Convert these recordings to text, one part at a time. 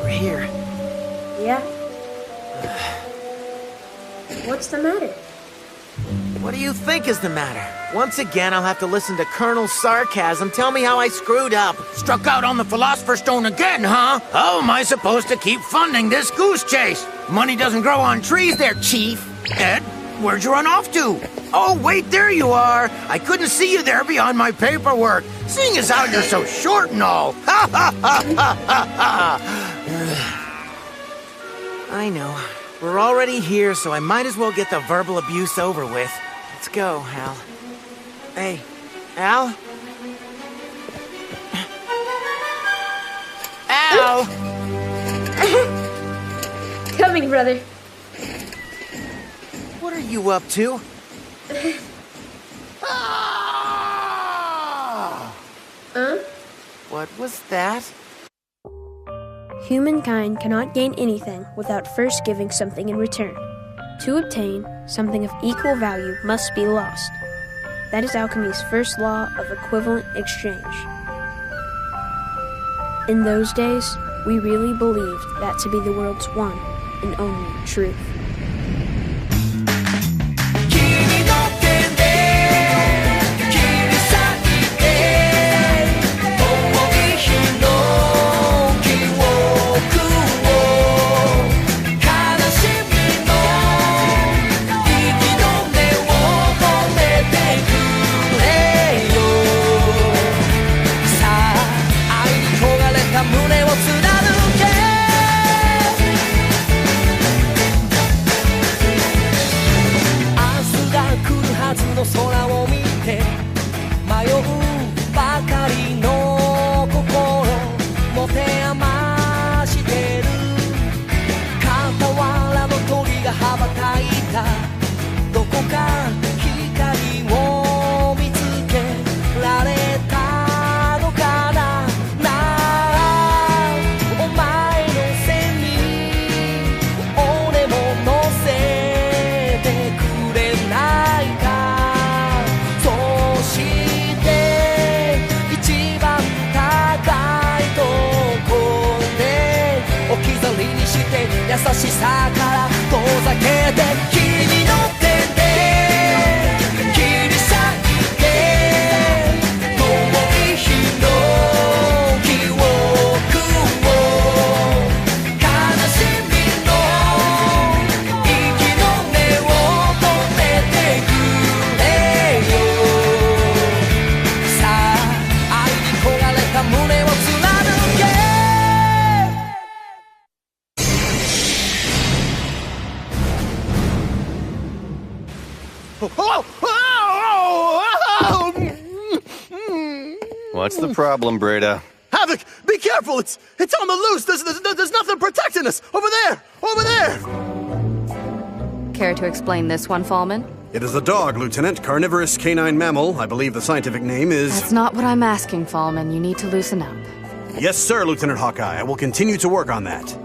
we're here. Yeah? What's the matter? What do you think is the matter? Once again, I'll have to listen to Colonel's sarcasm tell me how I screwed up. Struck out on the Philosopher's Stone again, huh? How am I supposed to keep funding this goose chase? Money doesn't grow on trees there, Chief. Ed, where'd you run off to? Oh, wait, there you are. I couldn't see you there behind my paperwork. Seeing as how you're so short and all. Ha ha ha ha ha ha. I know. We're already here, so I might as well get the verbal abuse over with. Let's go, Al. Hey, Al? Al! Coming, brother. What are you up to? Huh? What was that? Humankind cannot gain anything without first giving something in return. To obtain, something of equal value must be lost. That is alchemy's first law of equivalent exchange. In those days, we really believed that to be the world's one and only truth. What's the problem, Breda? Havoc, be careful! It's on the loose! There's nothing protecting us! Over there! Over there! Care to explain this one, Fallman? It is a dog, Lieutenant. Carnivorous canine mammal. I believe the scientific name is... That's not what I'm asking, Fallman. You need to loosen up. Yes, sir, Lieutenant Hawkeye. I will continue to work on that.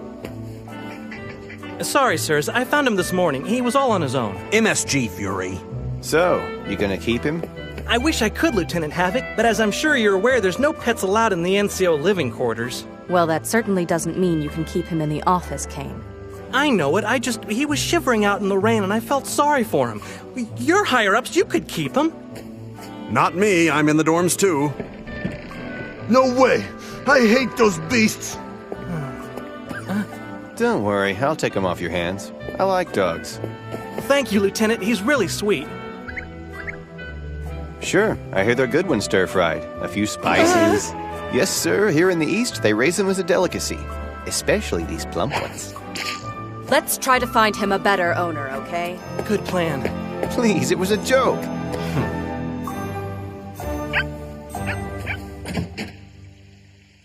Sorry, sirs. I found him this morning. He was all on his own. MSG, Fury. So, you gonna keep him? I wish I could, Lieutenant Havoc, but as I'm sure you're aware, there's no pets allowed in the NCO living quarters. Well, that certainly doesn't mean you can keep him in the office, Kane. I know it. He was shivering out in the rain and I felt sorry for him. You're higher-ups. You could keep him. Not me. I'm in the dorms, too. No way. I hate those beasts. Don't worry. I'll take him off your hands. I like dogs. Thank you, Lieutenant. He's really sweet. Sure. I hear they're good when stir-fried. A few spices. Yes, sir. Here in the East, they raise them as a delicacy. Especially these plump ones. Let's try to find him a better owner, okay? Good plan. Please, it was a joke.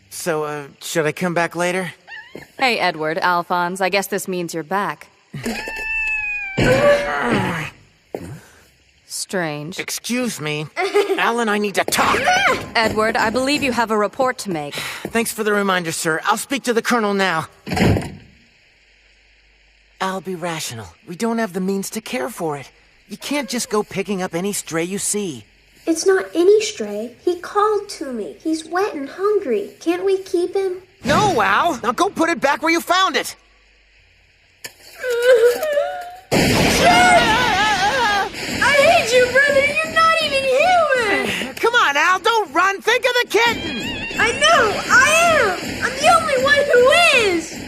So, should I come back later? Hey, Edward, Alphonse, I guess this means you're back. Strange. Excuse me. Al and I need to talk. Edward, I believe you have a report to make. Thanks for the reminder, sir. I'll speak to the Colonel now. Al, be rational. We don't have the means to care for it. You can't just go picking up any stray you see. It's not any stray. He called to me. He's wet and hungry. Can't we keep him? No, Al! Now go put it back where you found it! I hate you, brother! You're not even human! Come on, Al, don't run! Think of the kitten! I know! I am! I'm the only one who is!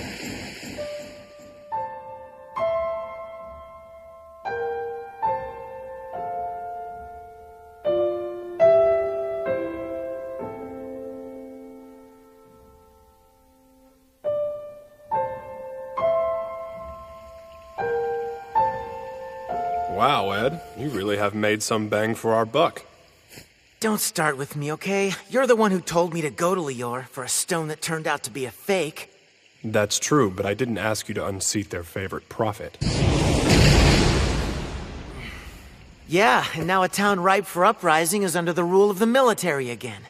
Wow, Ed, you really have made some bang for our buck. Don't start with me, okay? You're the one who told me to go to Lior for a stone that turned out to be a fake. That's true, but I didn't ask you to unseat their favorite prophet. Yeah, and now a town ripe for uprising is under the rule of the military again.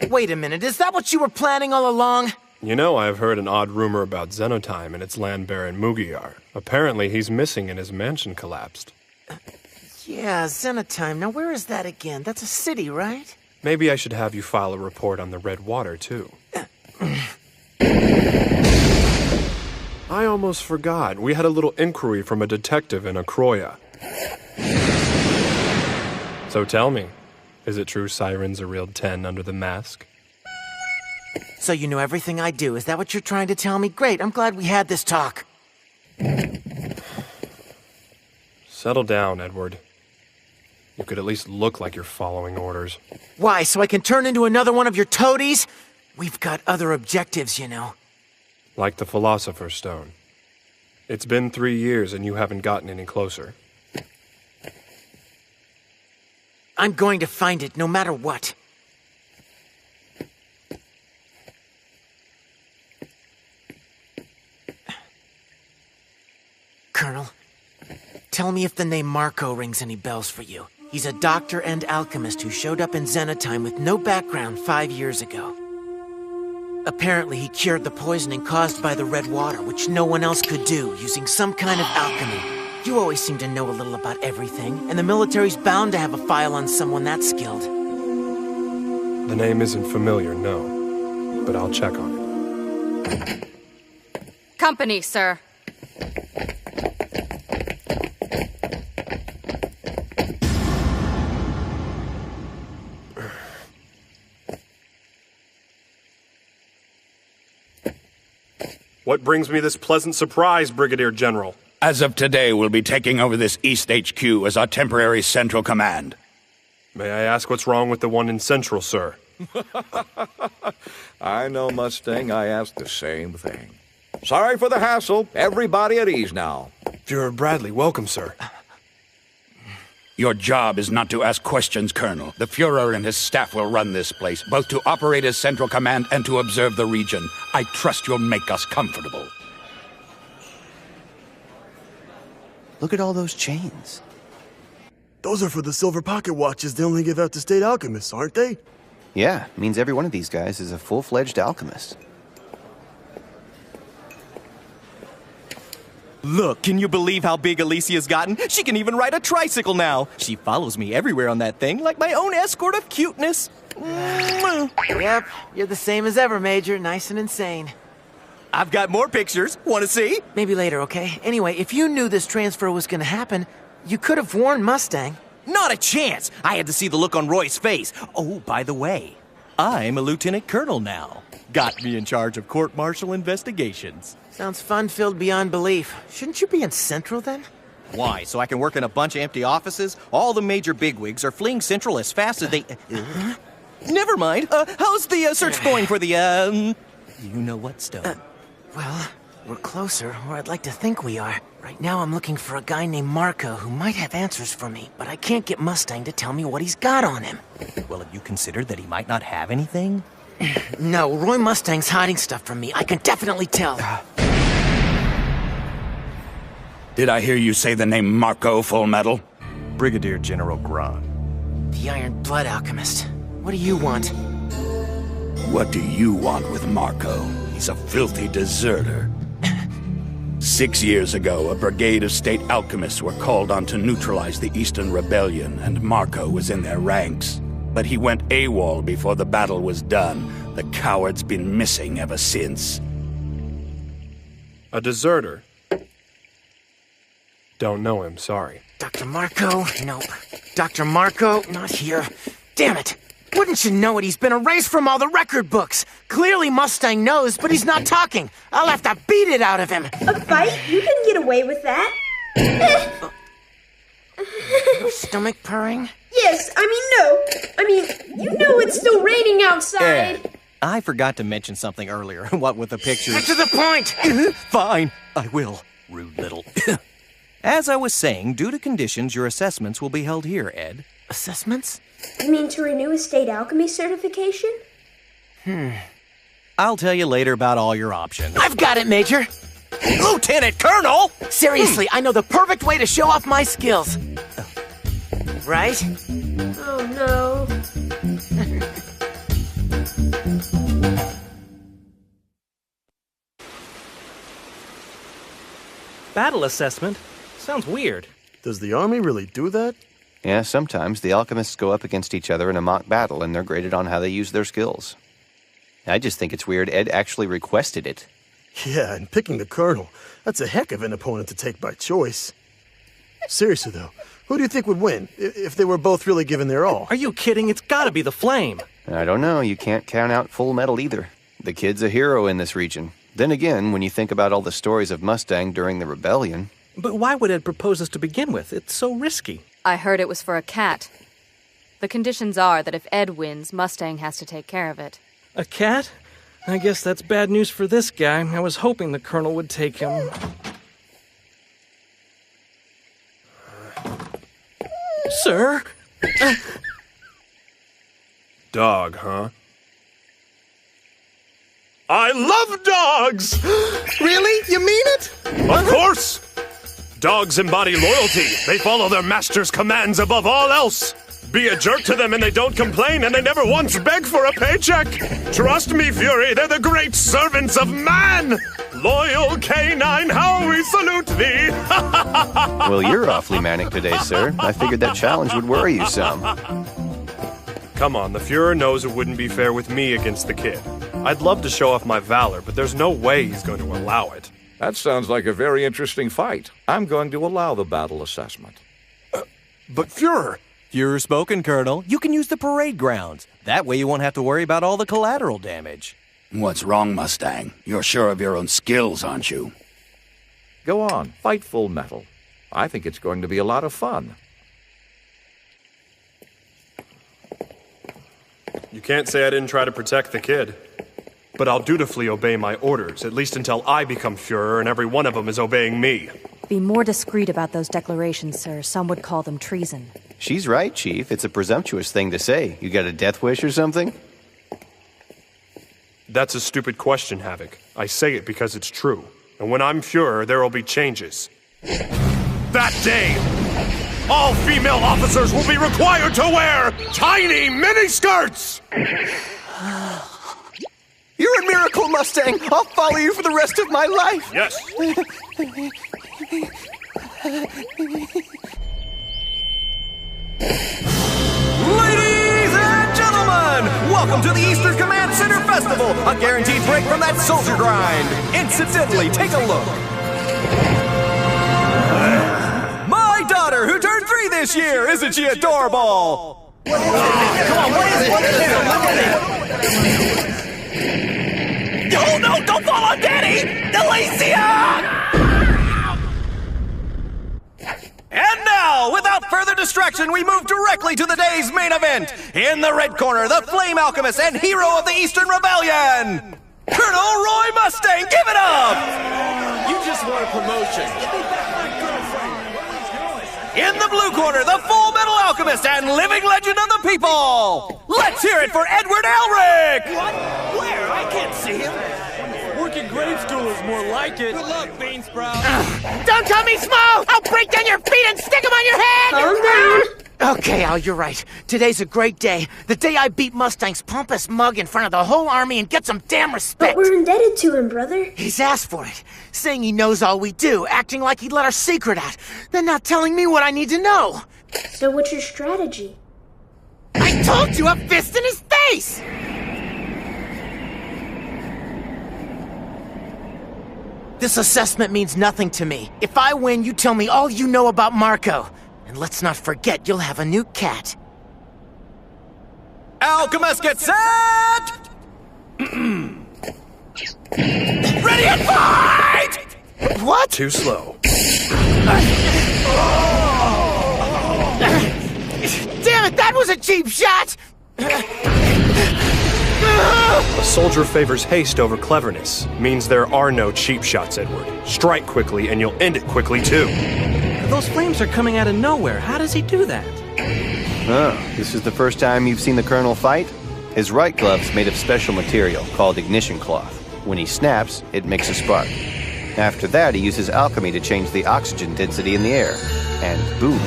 Wait a minute, is that what you were planning all along? You know, I've heard an odd rumor about Xenotime and its land baron Mugiar. Apparently, he's missing and his mansion collapsed. Yeah, Xenotime. Now, where is that again? That's a city, right? Maybe I should have you file a report on the Red Water, too. I almost forgot. We had a little inquiry from a detective in Akroya. So tell me, is it true Siren's a real 10 under the mask? So you know everything I do. Is that what you're trying to tell me? Great, I'm glad we had this talk. Settle down, Edward. You could at least look like you're following orders. Why, so I can turn into another one of your toadies? We've got other objectives, you know. Like the Philosopher's Stone. It's been 3 years and you haven't gotten any closer. I'm going to find it, no matter what. Colonel, tell me if the name Marco rings any bells for you. He's a doctor and alchemist who showed up in Xenotime with no background 5 years ago. Apparently, he cured the poisoning caused by the red water, which no one else could do, using some kind of alchemy. You always seem to know a little about everything, and the military's bound to have a file on someone that skilled. The name isn't familiar, no. But I'll check on it. Company, sir. What brings me this pleasant surprise, Brigadier General? As of today, we'll be taking over this East HQ as our temporary central command. May I ask what's wrong with the one in Central, sir? I know, Mustang. I asked the same thing. Sorry for the hassle. Everybody at ease now. Fuhrer Bradley, welcome, sir. Your job is not to ask questions, Colonel. The Fuhrer and his staff will run this place, both to operate as central command and to observe the region. I trust you'll make us comfortable. Look at all those chains. Those are for the silver pocket watches they only give out to state alchemists, aren't they? Yeah, means every one of these guys is a full-fledged alchemist. Look, can you believe how big Alicia's gotten? She can even ride a tricycle now. She follows me everywhere on that thing, like my own escort of cuteness. Yep, you're the same as ever, Major. Nice and insane. I've got more pictures. Want to see? Maybe later, okay? Anyway, if you knew this transfer was gonna happen, you could have warned Mustang. Not a chance. I had to see the look on Roy's face. Oh, by the way, I'm a lieutenant colonel now. Got me in charge of court-martial investigations. Sounds fun-filled beyond belief. Shouldn't you be in Central, then? Why, so I can work in a bunch of empty offices? All the major bigwigs are fleeing Central as fast as they... Never mind. How's the search going for the, you know what stone? Well, we're closer, or I'd like to think we are. Right now I'm looking for a guy named Marco who might have answers for me, but I can't get Mustang to tell me what he's got on him. Well, have you considered that he might not have anything? No, Roy Mustang's hiding stuff from me. I can definitely tell. Did I hear you say the name Marco Fullmetal? Brigadier General Grant. The Iron Blood Alchemist. What do you want? What do you want with Marco? He's a filthy deserter. 6 years ago, a brigade of state alchemists were called on to neutralize the Eastern Rebellion, and Marco was in their ranks. But he went AWOL before the battle was done. The coward's been missing ever since. A deserter? Don't know him, sorry. Dr. Marco? Nope. Dr. Marco? Not here. Damn it! Wouldn't you know it? He's been erased from all the record books. Clearly Mustang knows, but he's not talking. I'll have to beat it out of him. A fight? You can get away with that. Your stomach purring? Yes, no. You know it's still raining outside. I forgot to mention something earlier. What with the pictures? Get to the point! Fine, I will. Rude little. As I was saying, due to conditions, your assessments will be held here, Ed. Assessments? You mean to renew a state alchemy certification? I'll tell you later about all your options. I've got it, Major! Lieutenant Colonel! Seriously, I know the perfect way to show off my skills. Right? Oh, no. Battle assessment? Sounds weird. Does the army really do that? Yeah, sometimes the alchemists go up against each other in a mock battle, and they're graded on how they use their skills. I just think it's weird Ed actually requested it. Yeah, and picking the colonel, that's a heck of an opponent to take by choice. Seriously, though, who do you think would win if they were both really giving their all? Are you kidding? It's gotta be the Flame. I don't know. You can't count out Full Metal either. The kid's a hero in this region. Then again, when you think about all the stories of Mustang during the rebellion... But why would Ed propose this to begin with? It's so risky. I heard it was for a cat. The conditions are that if Ed wins, Mustang has to take care of it. A cat? I guess that's bad news for this guy. I was hoping the Colonel would take him. Sir? Dog, huh? I love dogs! Really? You mean it? Of course! Dogs embody loyalty. They follow their master's commands above all else. Be a jerk to them and they don't complain, and they never once beg for a paycheck. Trust me, Fury, they're the great servants of man. Loyal canine, how we salute thee. Well, you're awfully manic today, sir. I figured that challenge would worry you some. Come on, the Fuhrer knows it wouldn't be fair with me against the kid. I'd love to show off my valor, but there's no way he's going to allow it. That sounds like a very interesting fight. I'm going to allow the battle assessment. But Fuhrer... You're spoken, Colonel. You can use the parade grounds. That way you won't have to worry about all the collateral damage. What's wrong, Mustang? You're sure of your own skills, aren't you? Go on, fight Full Metal. I think it's going to be a lot of fun. You can't say I didn't try to protect the kid. But I'll dutifully obey my orders, at least until I become Fuhrer and every one of them is obeying me. Be more discreet about those declarations, sir. Some would call them treason. She's right, Chief. It's a presumptuous thing to say. You got a death wish or something? That's a stupid question, Havoc. I say it because it's true. And when I'm Fuhrer, there will be changes. That day, all female officers will be required to wear tiny miniskirts! You're a miracle, Mustang! I'll follow you for the rest of my life! Yes! Ladies and gentlemen, welcome to the Eastern Command Center Festival, a guaranteed break from that soldier grind. Incidentally, take a look. My daughter, who turned 3 this year, isn't she adorable? Come on, what is it? Oh no, don't fall on Daddy! Alicia! And now, without further distraction, we move directly to the day's main event. In the red corner, the Flame Alchemist and hero of the Eastern Rebellion, Colonel Roy Mustang. Give it up! You just want a promotion. In the blue corner, the Full Metal Alchemist and living legend of the people. Let's hear it for Edward Elric! What? Where? I can't see him. Working grave stool is more like it. Good luck, Beansprout. Don't call me small! I'll break down your feet and stick them on your head! Calm down. Okay, Al, you're right. Today's a great day. The day I beat Mustang's pompous mug in front of the whole army and get some damn respect. But we're indebted to him, brother. He's asked for it, saying he knows all we do, acting like he'd let our secret out, then not telling me what I need to know. So what's your strategy? I told you, a fist in his face! This assessment means nothing to me. If I win, you tell me all you know about Marco. And let's not forget, you'll have a new cat. Alchemist, get set! Ready and fight! What? Too slow. Damn it, that was a cheap shot! A soldier favors haste over cleverness. Means there are no cheap shots, Edward. Strike quickly, and you'll end it quickly, too. Those flames are coming out of nowhere. How does he do that? Oh, this is the first time you've seen the Colonel fight? His right glove's made of special material called ignition cloth. When he snaps, it makes a spark. After that, he uses alchemy to change the oxygen density in the air. And boom,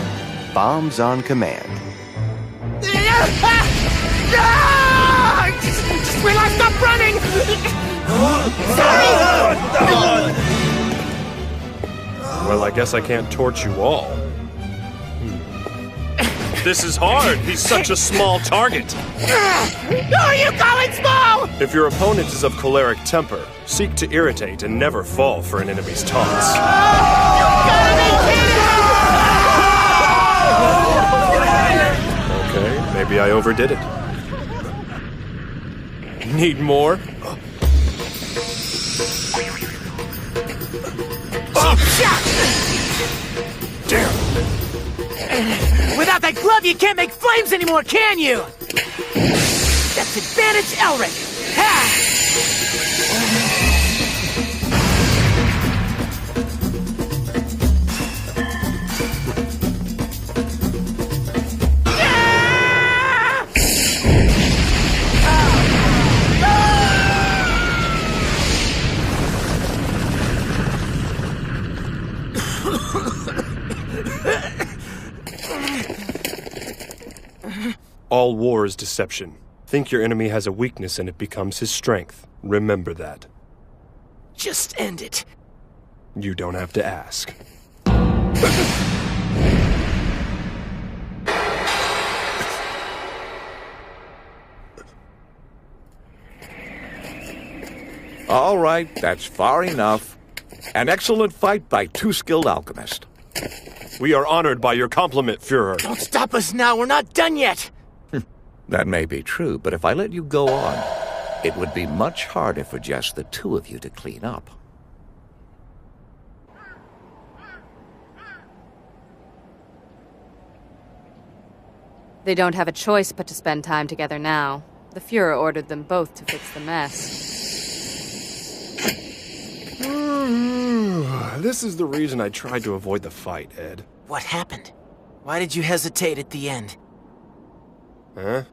bombs on command. Just realized, stop running! Sorry! Well, I guess I can't torch you all. This is hard. He's such a small target. Who are you calling small? If your opponent is of choleric temper, seek to irritate and never fall for an enemy's taunts. Okay, maybe I overdid it. Need more? Damn! Without that glove, you can't make flames anymore, can you? That's advantage Elric! Ha! All war is deception. Think your enemy has a weakness and it becomes his strength. Remember that. Just end it. You don't have to ask. All right, that's far enough. An excellent fight by two skilled alchemists. We are honored by your compliment, Führer. Don't stop us now, we're not done yet! That may be true, but if I let you go on, it would be much harder for just the two of you to clean up. They don't have a choice but to spend time together now. The Führer ordered them both to fix the mess. This is the reason I tried to avoid the fight, Ed. What happened? Why did you hesitate at the end? Huh?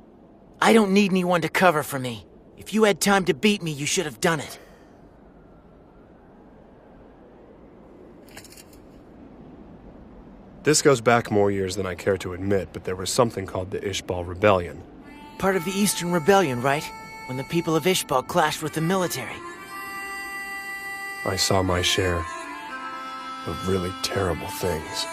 I don't need anyone to cover for me. If you had time to beat me, you should have done it. This goes back more years than I care to admit, but there was something called the Ishbal Rebellion. Part of the Eastern Rebellion, right? When the people of Ishbal clashed with the military. I saw my share of really terrible things.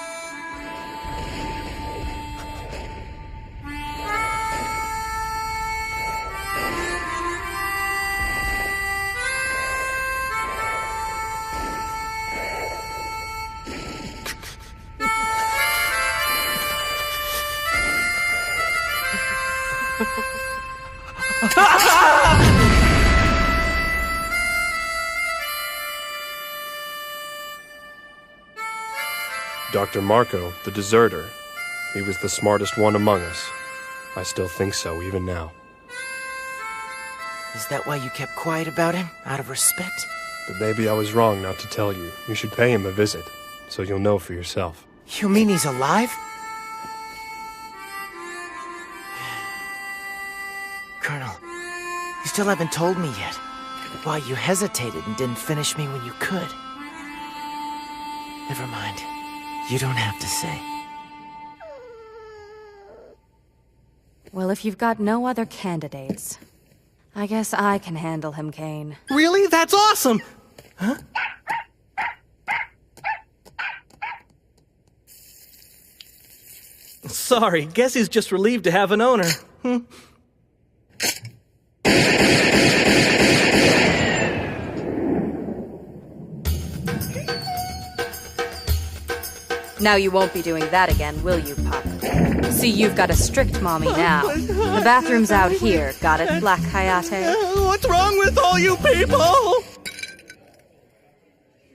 Dr. Marco, the deserter, he was the smartest one among us. I still think so, even now. Is that why you kept quiet about him? Out of respect? But maybe I was wrong not to tell you. You should pay him a visit, so you'll know for yourself. You mean he's alive? Colonel, you still haven't told me yet why you hesitated and didn't finish me when you could. Never mind. You don't have to say. Well, if you've got no other candidates, I guess I can handle him, Kane. Really? That's awesome! Huh? Sorry, guess he's just relieved to have an owner. Now you won't be doing that again, will you, Papa? See, you've got a strict mommy now. The bathroom's out here. Got it, Black Hayate? What's wrong with all you people?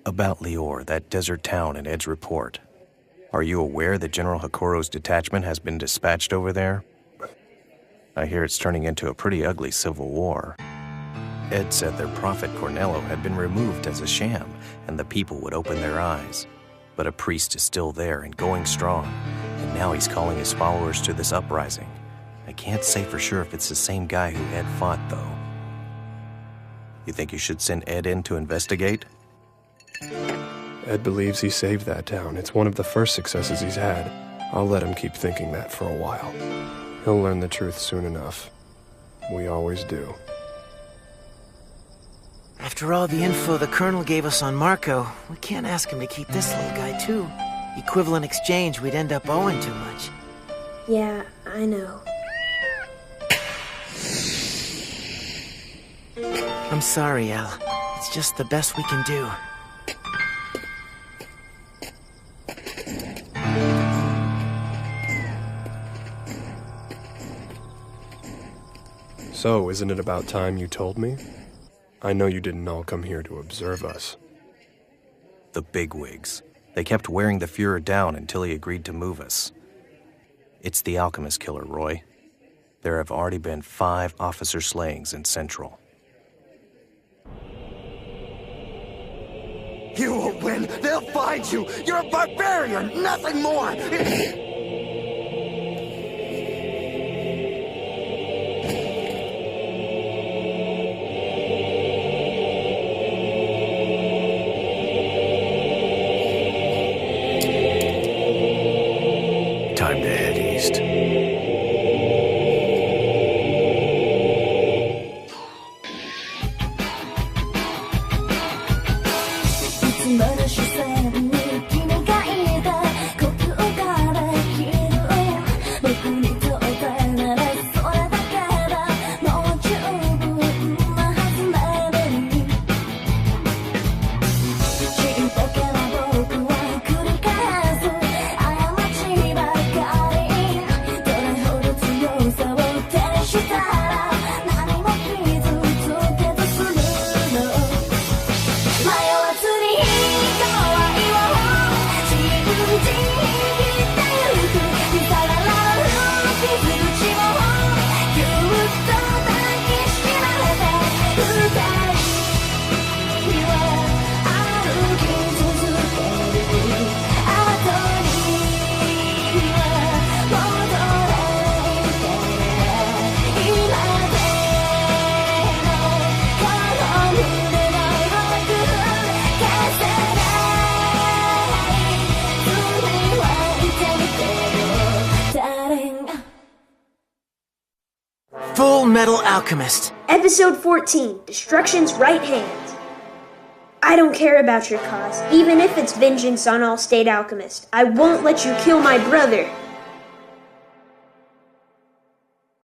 About Lior, that desert town in Ed's report. Are you aware that General Hakuro's detachment has been dispatched over there? I hear it's turning into a pretty ugly civil war. Ed said their prophet Cornello had been removed as a sham, and the people would open their eyes. But a priest is still there and going strong, and now he's calling his followers to this uprising. I can't say for sure if it's the same guy who Ed fought, though. You think you should send Ed in to investigate? Ed believes he saved that town. It's one of the first successes he's had. I'll let him keep thinking that for a while. He'll learn the truth soon enough. We always do. After all the info the Colonel gave us on Marco, we can't ask him to keep this little guy, too. Equivalent exchange, we'd end up owing too much. Yeah, I know. I'm sorry, Al. It's just the best we can do. So, isn't it about time you told me? I know you didn't all come here to observe us. The bigwigs. They kept wearing the Fuhrer down until he agreed to move us. It's the alchemist killer, Roy. There have already been 5 officer slayings in Central. You will win! They'll find you! You're a barbarian! Nothing more! Time to head east. Fullmetal Alchemist. Episode 14, Destruction's Right Hand. I don't care about your cause, even if it's vengeance on all state alchemists. I won't let you kill my brother.